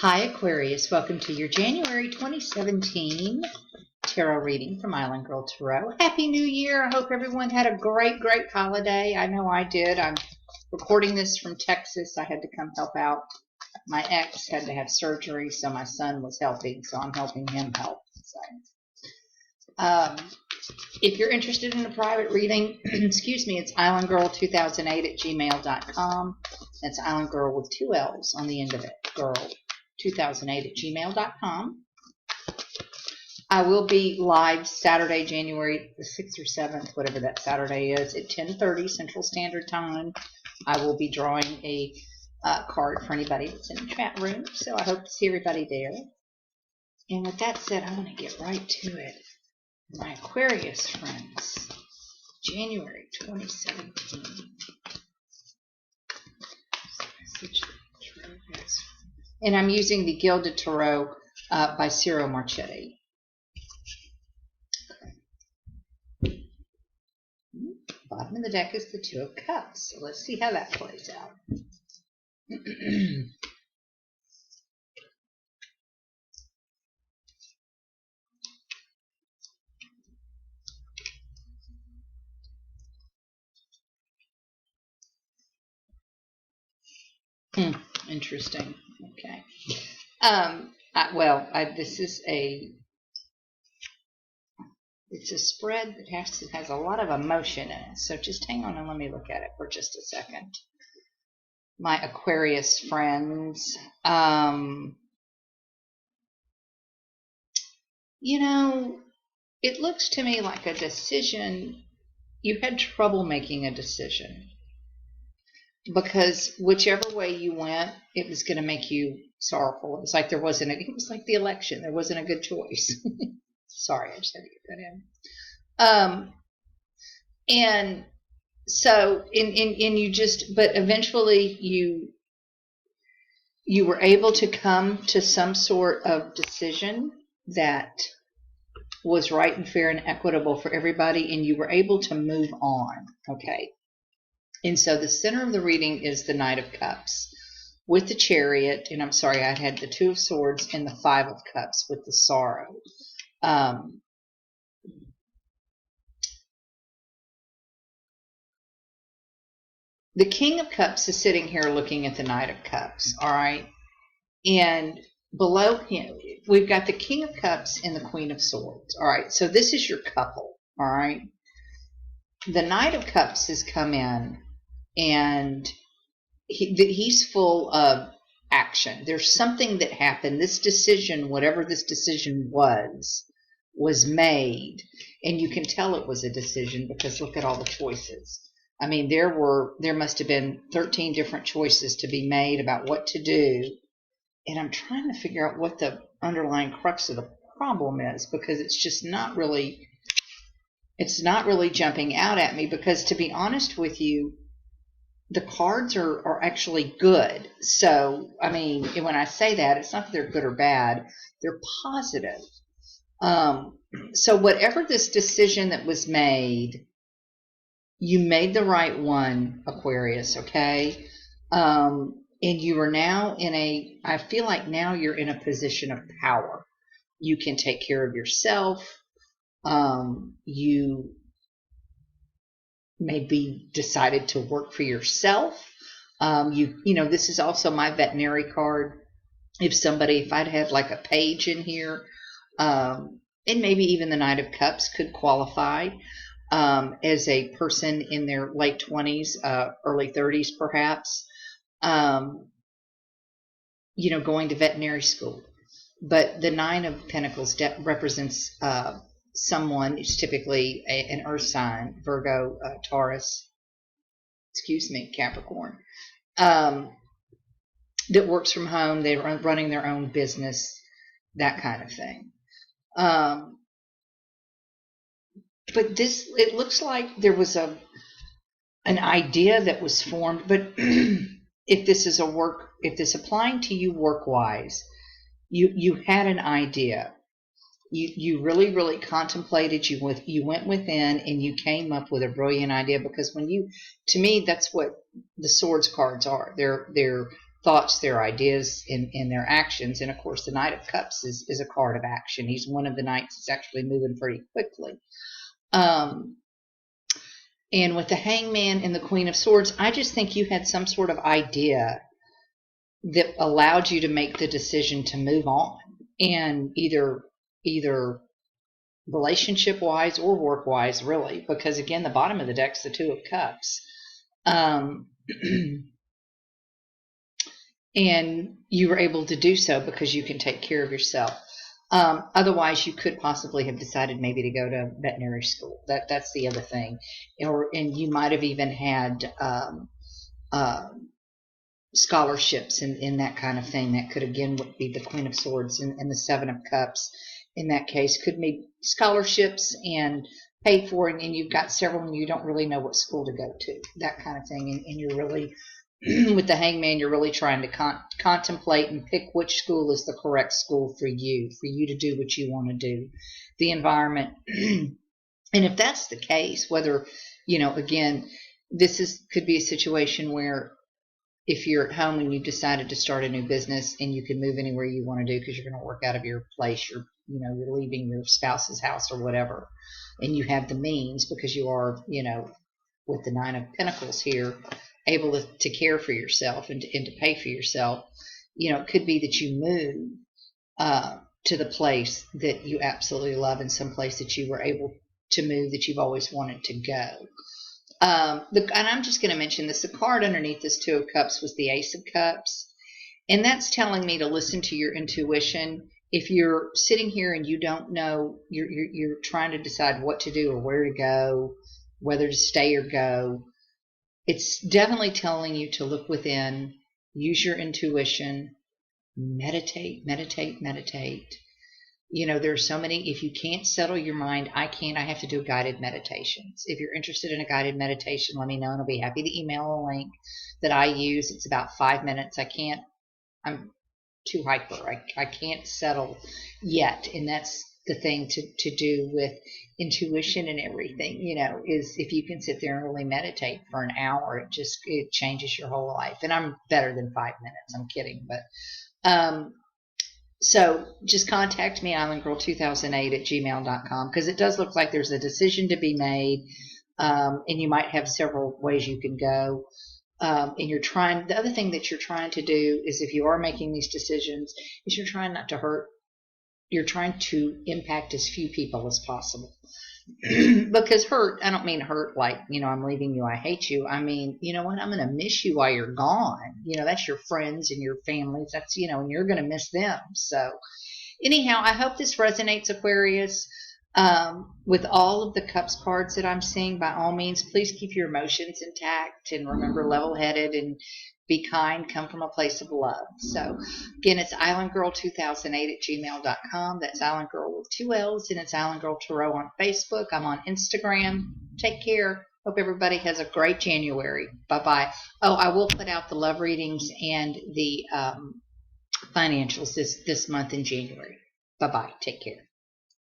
Hi Aquarius, welcome to your January 2017 tarot reading from Islandgirl Tarot. Happy New Year. I hope everyone had a great holiday. I know I did. I'm recording this from Texas. I had to come help out. My ex had to have surgery, so my son was helping, so I'm helping him help. If you're interested in a private reading, excuse me, it's islandgirl2008@gmail.com. That's Islandgirl with 2 L's on the end of it. Girl2008@gmail.com. I will be live Saturday, January the 6th or 7th, whatever that Saturday is, at 10:30 Central Standard Time. I will be drawing a card for anybody that's in the chat room, so I hope to see everybody there. And with that said, I want to get right to it. My Aquarius friends, January 2017. And I'm using the Gilded Tarot by Cirro Marchetti. Okay. Bottom of the deck is the 2 of Cups. So let's see how that plays out. Interesting. Okay. This is it's a spread that has a lot of emotion in it. So just hang on and let me look at it for just a second. My Aquarius friends, you know, it looks to me like a decision. You had trouble making a decision, because whichever way you went, it was going to make you sorrowful. It was like it was like the election. There wasn't a good choice. Sorry, I just had to get that in. And so, but eventually you were able to come to some sort of decision that was right and fair and equitable for everybody, and you were able to move on. Okay. And so the center of the reading is the Knight of Cups with the Chariot, and I'm sorry, I had the 2 of Swords and the 5 of Cups with the Sorrow. The King of Cups is sitting here looking at the Knight of Cups, all right? And below him, we've got the King of Cups and the Queen of Swords, all right? So this is your couple, all right? The Knight of Cups has come in, and he's full of action. There's something that happened. This decision, whatever this decision was made, and you can tell it was a decision because look at all the choices. I mean, there must have been 13 different choices to be made about what to do, and I'm trying to figure out what the underlying crux of the problem is, because it's just not really jumping out at me, because to be honest with you, the cards are actually good. So, I mean, when I say that, it's not that they're good or bad. They're positive. So whatever this decision that was made, you made the right one, Aquarius, okay? And you are now I feel like now you're in a position of power. You can take care of yourself. You maybe decided to work for yourself. This is also my veterinary card. If I'd had like a page in here, and maybe even the Knight of Cups could qualify as a person in their late 20s, early 30s perhaps, going to veterinary school. But the 9 of Pentacles represents someone, it's typically an earth sign, Virgo, Taurus, Capricorn, that works from home. They're running their own business, that kind of thing. But it looks like there was an idea that was formed, but if this applying to you work-wise, you had an idea. You really contemplated, you went within and you came up with a brilliant idea, because to me, that's what the Swords cards are. They're thoughts, their ideas, and their actions. And of course, the Knight of Cups is a card of action. He's one of the knights that's actually moving pretty quickly. And with the Hangman and the Queen of Swords, I just think you had some sort of idea that allowed you to make the decision to move on, and either relationship wise or work wise, really, because again, the bottom of the deck's the Two of Cups. And you were able to do so because you can take care of yourself. Otherwise, you could possibly have decided maybe to go to veterinary school. That's the other thing. And you might have even had scholarships and that kind of thing. That could, again, would be the Queen of Swords and the Seven of Cups. In that case, could be scholarships and paid for, and you've got several and you don't really know what school to go to, that kind of thing. And you're really, with the Hangman, you're really trying to contemplate and pick which school is the correct school for you to do what you want to do, the environment. And if that's the case, whether, again, could be a situation where if you're at home and you've decided to start a new business and you can move anywhere you want to do because you're going to work out of your place, you're leaving your spouse's house or whatever, and you have the means because you are, with the Nine of Pentacles here, able to care for yourself and to pay for yourself. It could be that you move to the place that you absolutely love, and some place that you were able to move that you've always wanted to go. And I'm just going to mention this. The card underneath this Two of Cups was the Ace of Cups. And that's telling me to listen to your intuition. If you're sitting here and you don't know, you're trying to decide what to do or where to go, whether to stay or go, it's definitely telling you to look within, use your intuition, meditate. There's so many. If you can't settle your mind, I have to do guided meditations. If you're interested in a guided meditation, let me know and I'll be happy to email a link that I use. It's about 5 minutes. I'm too hyper. I can't settle yet. And that's the thing to do with intuition and everything, is if you can sit there and really meditate for an hour, it changes your whole life. And I'm better than 5 minutes. I'm kidding. But, so just contact me, islandgirl2008@gmail.com, because it does look like there's a decision to be made, and you might have several ways you can go. And the other thing that you're trying to do is, if you are making these decisions, is you're trying not to hurt. You're trying to impact as few people as possible. Because hurt, I don't mean hurt like, I'm leaving you, I hate you. I mean, you know what, I'm going to miss you while you're gone. That's your friends and your families. That's, and you're going to miss them. So anyhow, I hope this resonates, Aquarius. With all of the Cups cards that I'm seeing, by all means, please keep your emotions intact and remember, level-headed and be kind, come from a place of love. So again, it's islandgirl2008@gmail.com. That's Islandgirl with 2 L's, and it's Islandgirl Tarot on Facebook. I'm on Instagram. Take care. Hope everybody has a great January. Bye-bye. Oh, I will put out the love readings and the financials this month in January. Bye-bye. Take care.